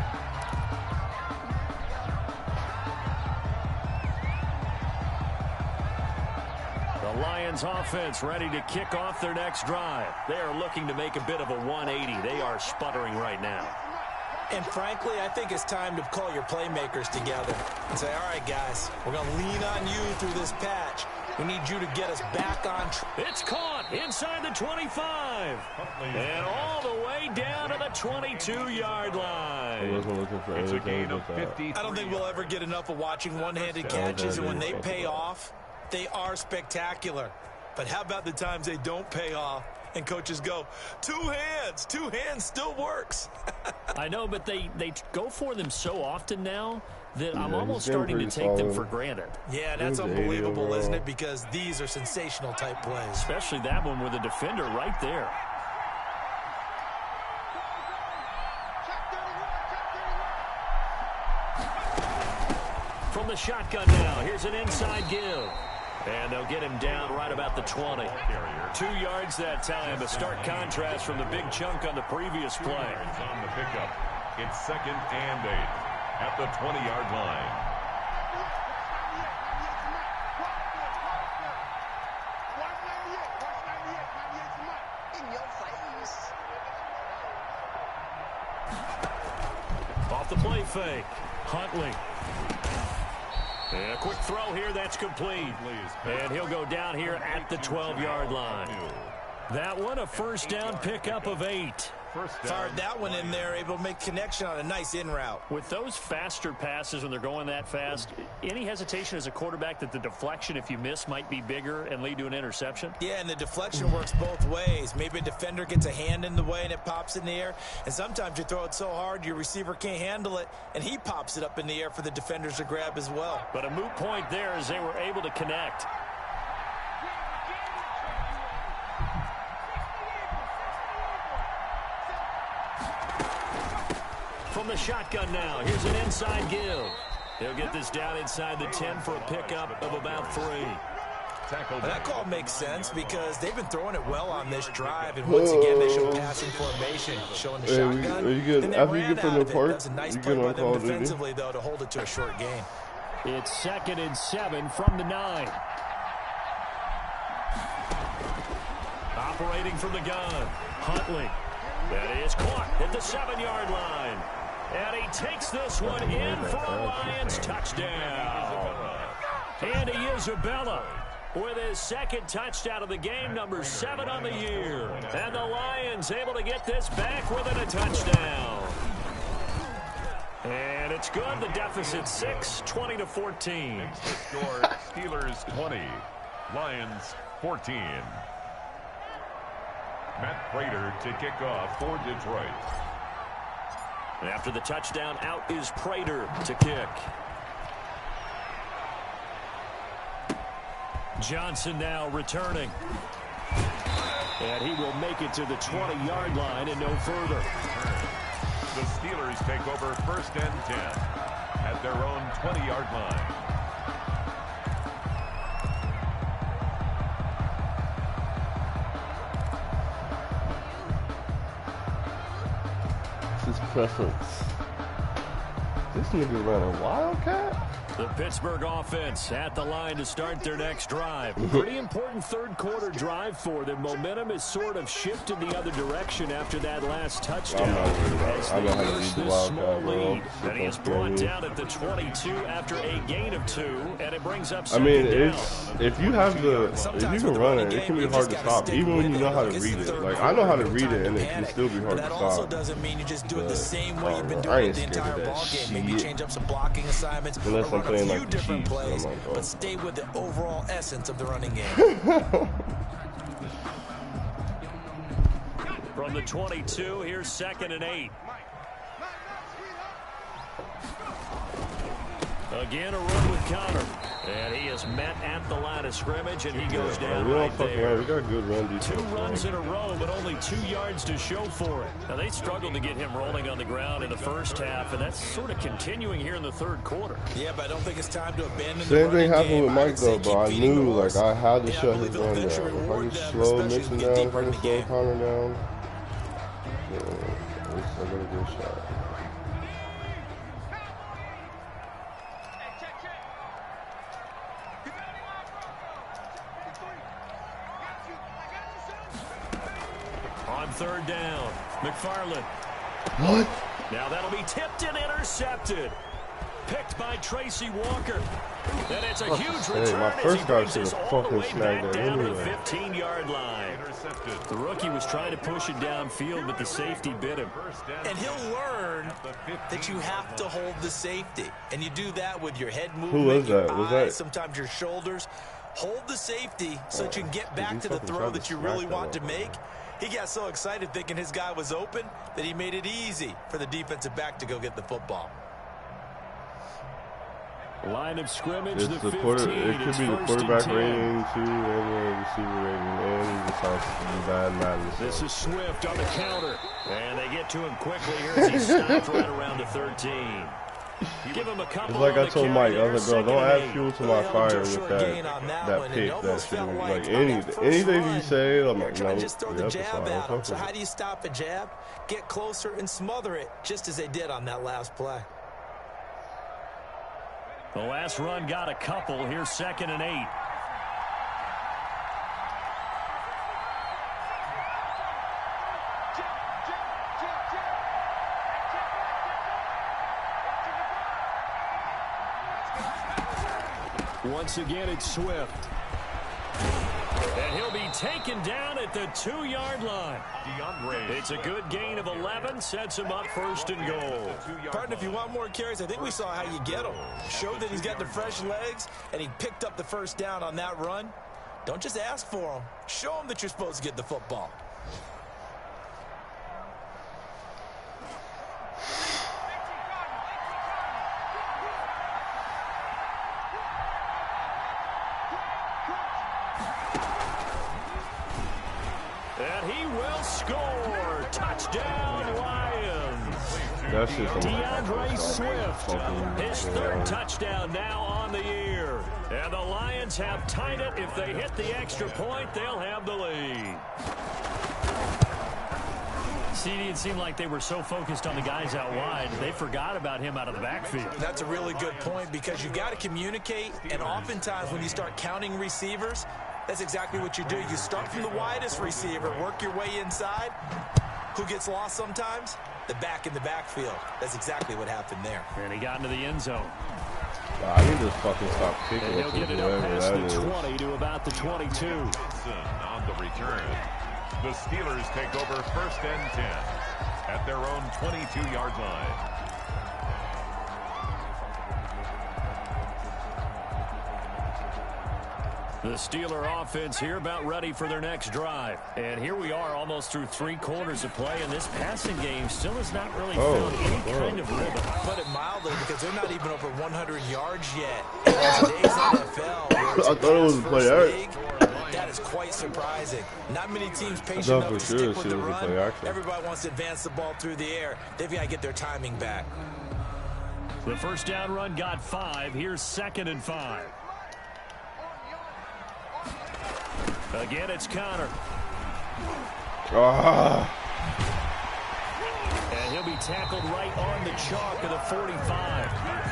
The Lions offense ready to kick off their next drive. They are looking to make a bit of a 180. They are sputtering right now. And frankly, I think it's time to call your playmakers together and say, all right, guys, we're going to lean on you through this patch. We need you to get us back on track. It's caught inside the 25. And all the way down to the 22-yard I line. wasn't looking for It's a anything gain of but that. 50. I don't think we'll ever get enough of watching one-handed catches, and when they pay off, they are spectacular. But how about the times they don't pay off and coaches go, two hands still works. I know, but they go for them so often now that I'm Yeah, almost he's been starting to pretty take them solid. for granted. Yeah, that's He was 80 unbelievable, overall. isn't it? Because these are sensational type plays. Especially that one with a defender right there. From the shotgun now, here's an inside give. And they'll get him down right about the 20. 2 yards that time, a stark contrast from the big chunk on the previous play. On the pickup. It's 2nd and 8 at the 20-yard line. off the play fake. Huntley. And a quick throw here, that's complete. And he'll go down here at the 12-yard line. That one, a first down pickup of 8. Fired that one in there, able to make connection on a nice in route. With those faster passes when they're going that fast, any hesitation as a quarterback that the deflection, if you miss, might be bigger and lead to an interception? Yeah, and the deflection works both ways. Maybe a defender gets a hand in the way and it pops in the air. And sometimes you throw it so hard your receiver can't handle it, and he pops it up in the air for the defenders to grab as well. But a moot point there as they were able to connect. From the shotgun now, here's an inside give. He'll get this down inside the 10 for a pickup of about 3. Well, that call makes sense because they've been throwing it well on this drive, and once again they show passing formation, showing the shotgun. And they ran out of it. That was a nice play by them defensively, though, to hold it to a short gain. It's 2nd and 7 from the 9. Operating from the gun, Huntley. That is caught at the 7-yard line. And he takes this one in for a Lions touchdown. Andy Isabella with his 2nd touchdown of the game, number 7 on the year. And the Lions able to get this back within a touchdown. And it's good. The deficit 6, 20-14. Score Steelers 20, Lions 14. Matt Prater to kick off for Detroit. After the touchdown, out is Prater to kick. Johnson now returning. And he will make it to the 20-yard line and no further. The Steelers take over 1st and 10 at their own 20-yard line. Preference. This nigga ran a wildcat? The Pittsburgh offense at the line to start their next drive. Pretty important third-quarter drive for them. Momentum has sort of shifted the other direction after that last touchdown. I know how to read the wildcat, bro. And he is brought down at the 22 after a gain of 2, and it brings up 2nd I mean, down. if you can run it, it can be hard to stop, even when you know how to read it. Like, I know how to read it, and it can still be hard to stop. That also doesn't mean you just do it the same way you've been doing it the entire ball game. Maybe change up some blocking assignments, unless I'm playing like different plays, but stay with the overall essence of the running game. From the 22, here's 2nd and 8. Again, a run with Connor. And he is met at the line of scrimmage, and he goes down right there. We got a good run defense. 2 runs in a row, but only 2 yards to show for it. Now, they struggled to get him rolling on the ground in the first half, and that's sort of continuing here in the third quarter. Yeah, but I don't think it's time to abandon Same thing happened with Mike, though, bro. I knew, like, I had to shut his run down. If I can slow Mixon down, if I can slow Connor down, yeah, at least I got a good shot. On 3rd down, McFarland. What? Now that'll be tipped and intercepted. Picked by Tracy Walker. And it's a huge return my first guy should have all the fucking way snagged back that down to the anyway. 15-yard line. The rookie was trying to push it downfield, but the safety bit him. And he'll learn that you have to hold the safety. And you do that with your head movement, Who was that? your Was eyes, that? sometimes your shoulders. Hold the safety so that you can get back to the throw that you really want to make. He got so excited thinking his guy was open that he made it easy for the defensive back to go get the football. Line of scrimmage, It's the the 15. it could It's be the 1st quarterback and 10. rating, too, and the receiver rating, and he decides to be bad madness. This is Swift on the counter. And they get to him quickly here as he stopped right around the 13. Give him a couple. It's like I told Mike, I was like, bro, don't add 2nd fuel to my fire with that pick, that shit. Like, anything you say, I'm like, no, just throw the yep, jab it's at him. fine. So how do you stop a jab? Get closer and smother it, just as they did on that last play. The last run got a couple. Here's 2nd and 8. Once again, it's Swift. And he'll be taken down at the 2-yard line. It's a good gain of 11, sets him up first and goal. Partner, if you want more carries, I think we saw how you get them. Showed that he's got the fresh legs, and he picked up the first down on that run. Don't just ask for him. Show him that you're supposed to get the football. And he will score. Touchdown, Lions. That's just DeAndre Swift, his third touchdown now on the year. And the Lions have tied it. If they hit the extra point, they'll have the lead. CD, it seemed like they were so focused on the guys out wide, they forgot about him out of the backfield. That's a really good point because you've got to communicate, and oftentimes when you start counting receivers, that's exactly what you do. You start from the widest receiver, work your way inside. Who gets lost sometimes? The back in the backfield. That's exactly what happened there. And he got into the end zone. I need to fucking stop kicking. And he'll get it up past the 20 to about the 22. On the return. The Steelers take over first and 10 at their own 22-yard line. The Steeler offense here about ready for their next drive. And here we are almost through 3 quarters of play, and this passing game still has not really found any kind of rhythm. Put it mildly, because they're not even over 100 yards yet. In today's NFL, I thought it was a play action. That is quite surprising. Not many teams patient enough to stick with the run. Everybody wants to advance the ball through the air. They've got to get their timing back. The first down run got 5. Here's 2nd and 5. Again, it's Connor. And he'll be tackled right on the chalk of the 45.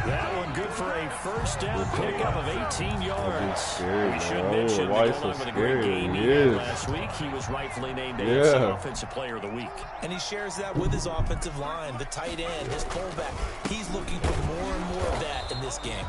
That one good for a first down pickup of 18 yards. Scary, we should mention why that so with a great game he had last week, he was rightfully named AFC Offensive Player of the Week. And he shares that with his offensive line, the tight end, his fullback. He's looking for more and more of that in this game.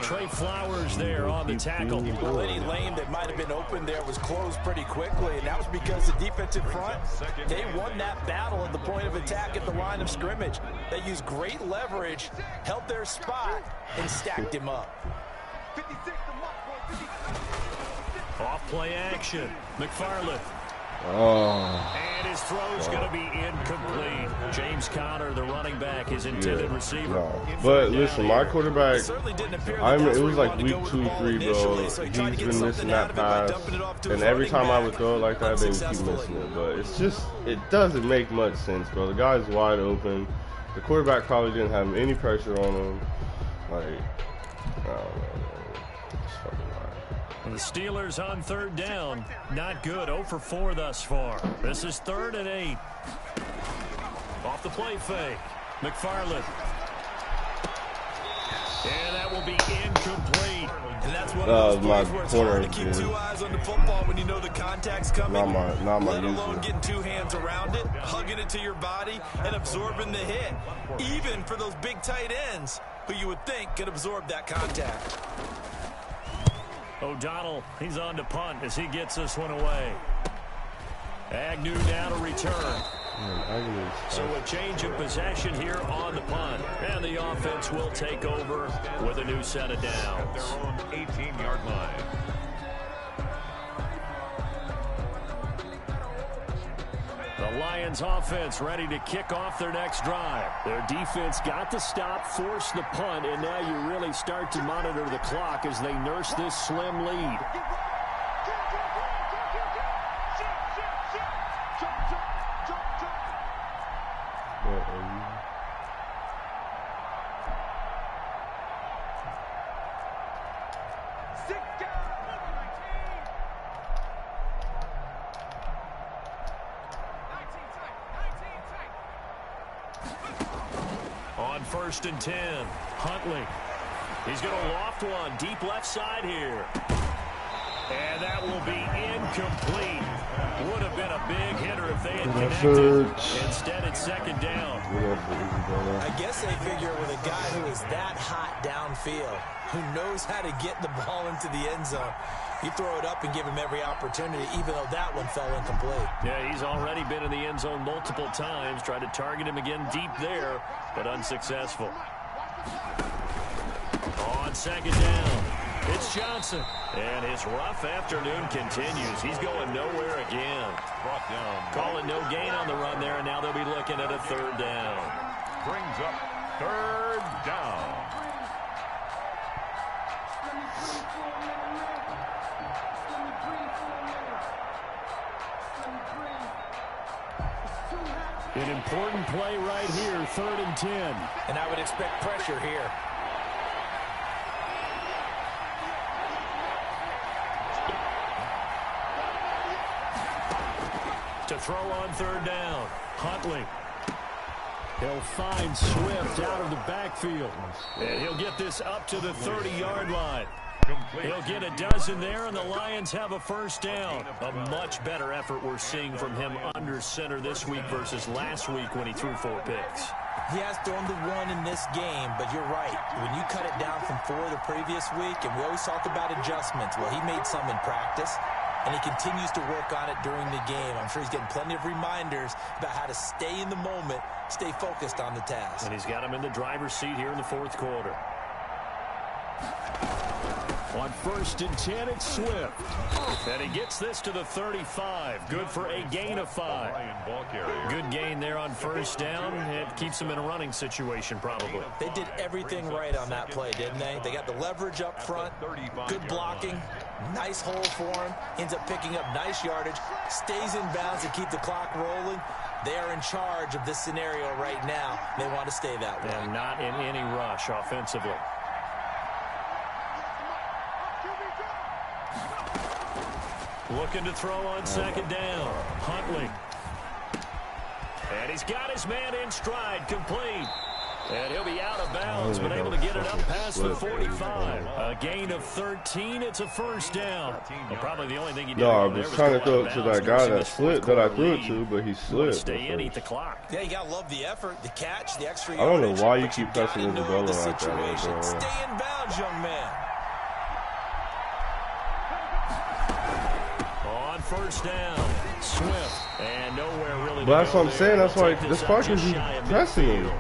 Trey Flowers there on the tackle. Well, any lane that might have been open there was closed pretty quickly, and that was because the defensive front, they won that battle at the point of attack at the line of scrimmage. They used great leverage, held their spot, and stacked him up. Off play action. McFarland. And his throw's going to be incomplete. James Conner, the running back, his intended receiver. No. But listen, my quarterback, it was like week 2, 3, bro. He's been missing that pass. And every time I would throw it like that, they would keep missing it. But it's just, it doesn't make much sense, bro. The guy's wide open. The quarterback probably didn't have any pressure on him. Like, I don't know. The Steelers on 3rd down. Not good. 0 for 4 thus far. This is 3rd and 8. Off the play fake. McFarland. And that will be incomplete. And that's one of those plays where it's hard to keep 2 eyes on the football when you know the contact's coming. Not my let alone getting 2 hands around it, hugging it to your body, and absorbing the hit. Even for those big tight ends who you would think could absorb that contact. O'Donnell, he's on to punt as he gets this one away. Agnew now to return. So a change of possession here on the punt. And the offense will take over with a new set of downs. Their own 18-yard line. The Lions offense ready to kick off their next drive. Their defense got the stop, forced the punt, and now you really start to monitor the clock as they nurse this slim lead. On 1st and 10, Huntley. He's going to loft one deep left side here. And that will be incomplete. Would have been a big hitter if they had connected. Instead, it's second down. I guess they figure with a guy who is that hot downfield, who knows how to get the ball into the end zone, you throw it up and give him every opportunity, even though that one fell incomplete. Yeah, he's already been in the end zone multiple times. Tried to target him again deep there, but unsuccessful. On second down, it's Johnson. And his rough afternoon continues. He's going nowhere again. Brought down. Calling no gain on the run there, and now they'll be looking at a third down. Brings up third down. An important play right here, 3rd and 10. And I would expect pressure here. To throw on third down, Huntley. He'll find Swift out of the backfield. And he'll get this up to the 30-yard line. He'll get a dozen there, and the Lions have a first down. A much better effort we're seeing from him under center this week versus last week when he threw 4 picks. He has thrown the 1 in this game, but you're right. When you cut it down from 4 the previous week, and we always talk about adjustments, well, he made some in practice, and he continues to work on it during the game. I'm sure he's getting plenty of reminders about how to stay in the moment, stay focused on the task. And he's got him in the driver's seat here in the 4th quarter. On 1st and 10, it's Swift. And he gets this to the 35. Good for a gain of 5. Good gain there on first down. It keeps him in a running situation, probably. They did everything right on that play, didn't they? They got the leverage up front, good blocking, nice hole for him, ends up picking up nice yardage, stays in bounds to keep the clock rolling. They are in charge of this scenario right now. They want to stay that way. And not in any rush offensively. Looking to throw on second down. Huntley. And he's got his man in stride, complete. And he'll be out of bounds, but able to get it up past the 45. A gain of 13. It's a first down. Well, probably the only thing he did. No, I was trying to throw it to that guy that slipped, that I threw it to, but he slipped. Stay in, eat the clock. Yeah, you got to love the effort, the catch, the extra I don't yardage. know why you keep pressing Isabella like that. Bro. Stay in bounds, young man. First down, Swift, and nowhere really. But that's what I'm saying. That's why this Parker's pressing him.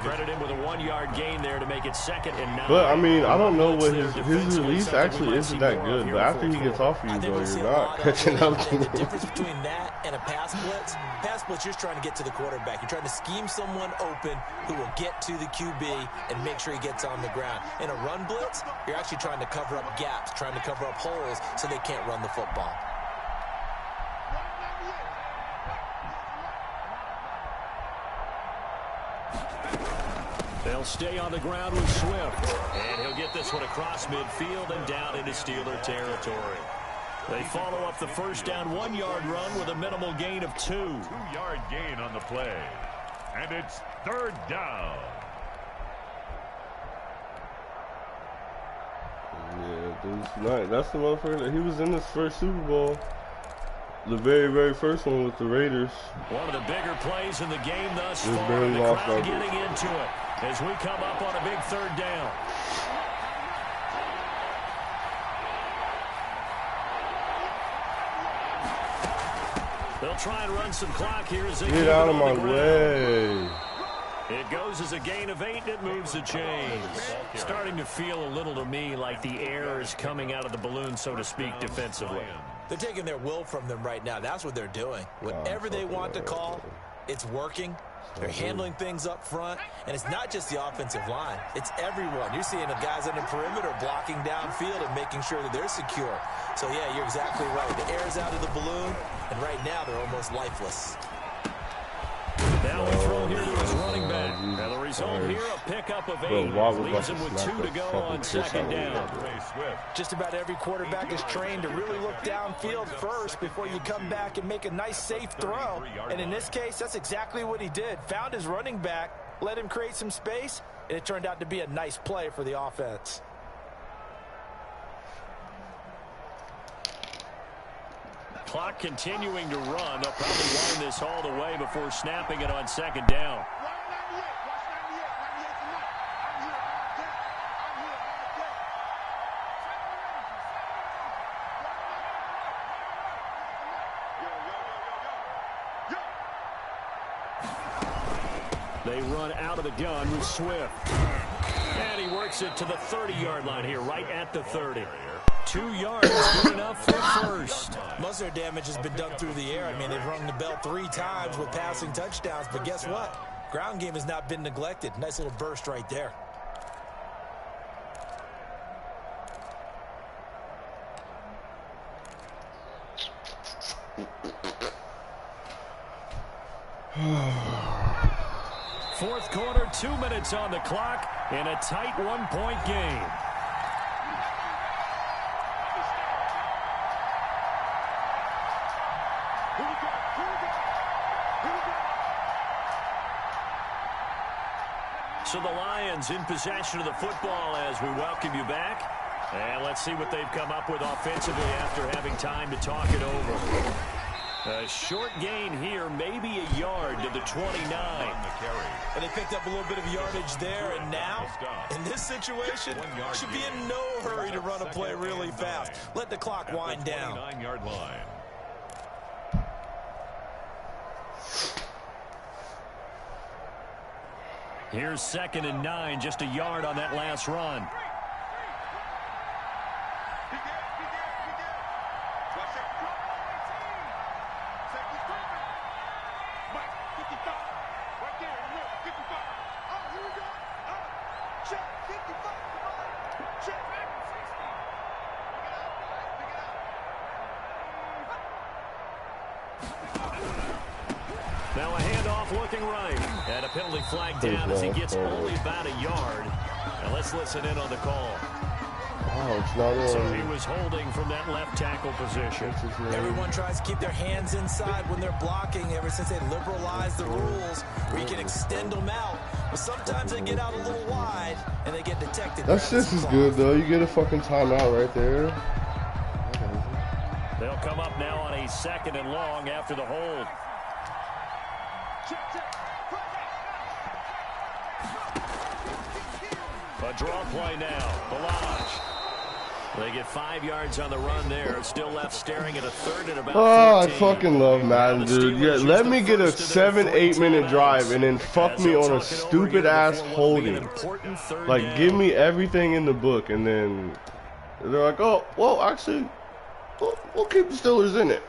Credit him with a 1-yard gain there to make it 2nd and 9. But I mean, I don't know what his release actually isn't that good. But after he gets off of you, though, you're not catching up to him. The difference between that and a pass blitz, you're trying to get to the quarterback. You're trying to scheme someone open who will get to the QB and make sure he gets on the ground. In a run blitz, you're actually trying to cover up gaps, trying to cover up holes so they can't run the football. They'll stay on the ground with Swift. And he'll get this one across midfield and down into Steeler territory. They follow up the first down 1-yard run with a minimal gain of 2. 2-yard gain on the play. And it's third down. Yeah, that's the motherfucker that he was in his first Super Bowl. The very first one with the Raiders. One of the bigger plays in the game thus Just far. barely The lost crowd over. getting into it as we come up on a big third down. They'll try and run some clock here as they Get out of my way. It goes as a gain of 8, and it moves the chains. Starting to feel a little to me like the air is coming out of the balloon, so to speak, defensively. They're taking their will from them right now. That's what they're doing. Whatever they want to call, it's working. They're handling things up front, and it's not just the offensive line. It's everyone. You're seeing the guys on the perimeter blocking downfield and making sure that they're secure. So, yeah, you're exactly right. The air is out of the balloon, and right now they're almost lifeless. Now we throw here to his running back. And the result here, a pickup of 8. Leaves him with 2 to go on second down. Just about every quarterback is trained to really look downfield first before you come back and make a nice, safe throw. And in this case, that's exactly what he did. Found his running back, let him create some space, and it turned out to be a nice play for the offense. Clock continuing to run. They'll probably wind this all the way before snapping it on second down. They run out of the gun with Swift. And he works it to the 30-yard line here, right at the 30. 2 yards, good enough for first. Most of their damage has been done through the air. I mean, they've rung the bell 3 times with passing touchdowns, but guess what? Ground game has not been neglected. Nice little burst right there. Fourth quarter, 2 minutes on the clock in a tight 1-point game. So the Lions in possession of the football as we welcome you back. And let's see what they've come up with offensively after having time to talk it over. A short gain here, maybe a yard to the 29. And they picked up a little bit of yardage there, and now, in this situation, should be in no hurry to run a play really fast. Let the clock wind down. 29-yard line. Here's 2nd and 9, just a yard on that last run. Now a handoff looking right. And a penalty flag down as he gets only about a yard. And let's listen in on the call. Oh, it's not on. So he was holding from that left tackle position. Everyone tries to keep their hands inside when they're blocking ever since they liberalized the rules where you can extend them out. But sometimes they get out a little wide and they get detected. That's just as good, though. You get a fucking timeout right there. They'll come up now on a 2nd and long after the hold. A draw play now. Balaj. They get 5 yards on the run there. Still left staring at a 3rd and about 14. Oh, I fucking love Madden, dude. Yeah, let me get a 7-8 minute drive and then fuck me on a stupid ass holding. Like, give me everything in the book, and then they're like, oh, well, actually, we'll keep the Steelers in it.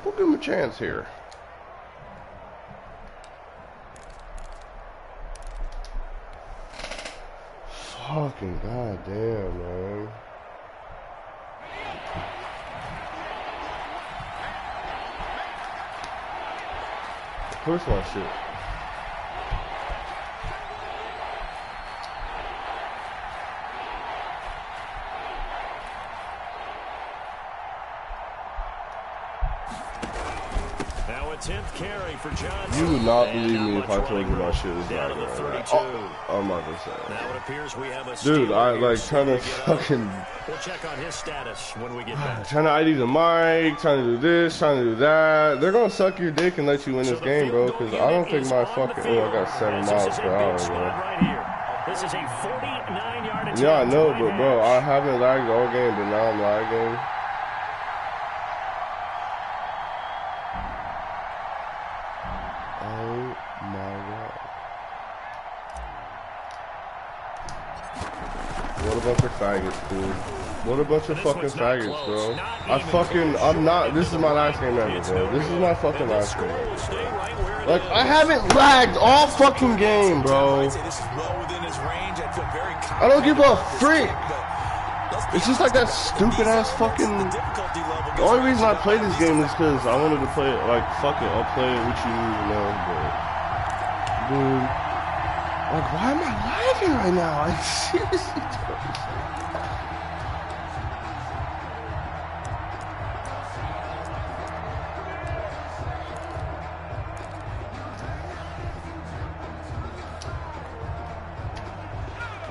We'll give them a chance here. Fucking goddamn, man. Where's my shit? Now a 10th carry for Johnson. You would not believe me if I told you my shit is down not to the right. 32. I'm not gonna say it. Now it appears we have a Dude, I Steeler like here, trying to so fucking we'll check on his status when we get back. trying to ID the mic, trying to do this, trying to do that. They're gonna suck your dick and let you win this game, bro. Because I don't think my fucking I got 7 miles per hour, bro. Right, this is a 49-yard attempt. Yeah, I know, but bro, I haven't lagged all game, but now I'm lagging. Oh my god. What a bunch of faggots, dude. What a bunch of fucking faggots, bro. I'm not, this is my last game ever, bro. This is my fucking last game ever. Like, I haven't lagged all fucking game, bro. I don't give a frick. It's just like that stupid ass fucking. The only reason I play this game is because I wanted to play it. Like, fuck it, I'll play it with you, you know. But, dude, like, why am I lagging right now? I seriously don't understand.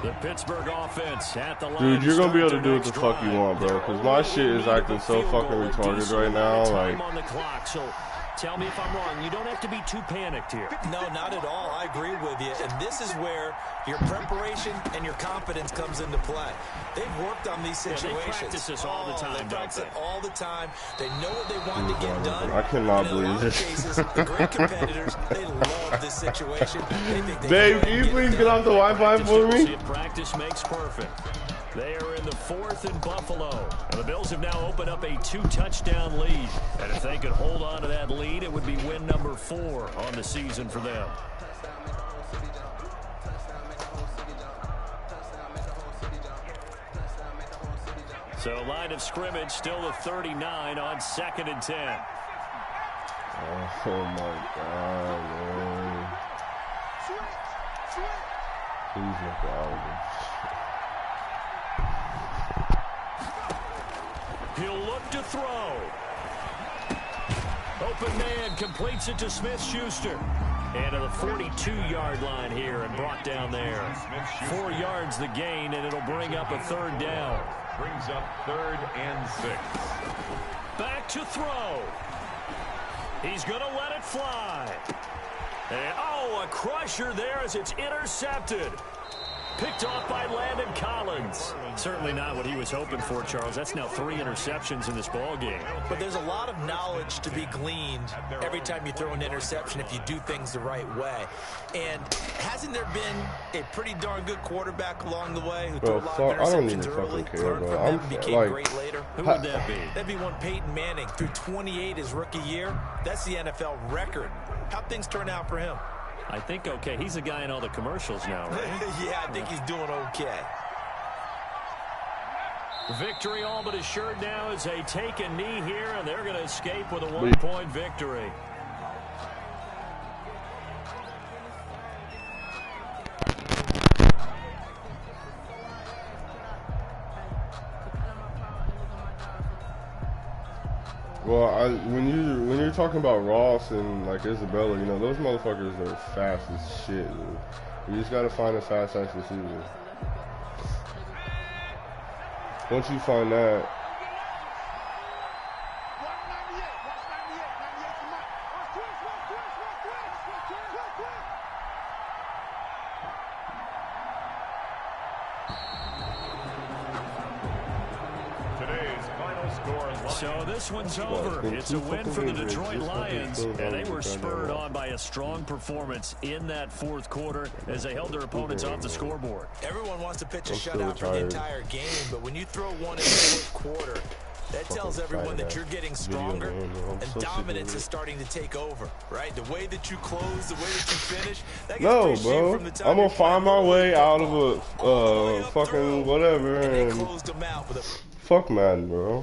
The Pittsburgh offense at the line. Dude, you're gonna be able to do what the fuck you want, bro. Cause my shit is acting so fucking retarded right now. Like, on the clock, so tell me if I'm wrong. You don't have to be too panicked here. No, not at all. I agree with you. And this is where your preparation and your confidence comes into play. They've worked on these situations. They practice this all the time, They practice it all the time. They know what they want dude, to get done. I cannot And in a believe lot of this. cases, the great competitors, they love this situation. They think they Babe, can can you get please it get done. off the Wi-Fi for me? Practice makes perfect. They are in the 4th in Buffalo. And the Bills have now opened up a 2-touchdown lead. And if they could hold on to that lead, it would be win number 4 on the season for them. So line of scrimmage still the 39 on 2nd and 10. Oh my god, man. Please look out of this. He'll look to throw. Open man completes it to Smith-Schuster. And to the 42-yard line here and brought down there. 4 yards the gain, and it'll bring up a 3rd down. Brings up 3rd and 6. Back to throw. He's going to let it fly. And, oh, a crusher there as it's intercepted. Picked off by Landon Collins. Certainly not what he was hoping for, Charles. That's now 3 interceptions in this ball game. But there's a lot of knowledge to be gleaned every time you throw an interception if you do things the right way. And hasn't there been a pretty darn good quarterback along the way who threw a lot of interceptions early, learned from them, and became great later? Who would that be? That'd be one Peyton Manning. Threw 28 his rookie year. That's the NFL record. How'd things turn out for him? I think okay. He's a guy in all the commercials now, right? Yeah, I think he's doing okay. Victory all but assured now as they take a knee here, and they're going to escape with a 1-point victory. Well, when you're talking about Ross and like Isabella, you know those motherfuckers are fast as shit. Dude. You just gotta find a fast ass receiver. Once you find that, so this one's over. It's a win for the Detroit Lions, and they were spurred on by a strong performance in that 4th quarter as they held their opponents off the scoreboard. Everyone wants to pitch a shutout for the entire game, but when you throw one in the 4th quarter, that tells everyone that you're getting stronger and dominance is starting to take over, right? The way that you close, the way that you finish. That no, bro. I'm gonna find my way out of a fucking whatever and fuck man, bro.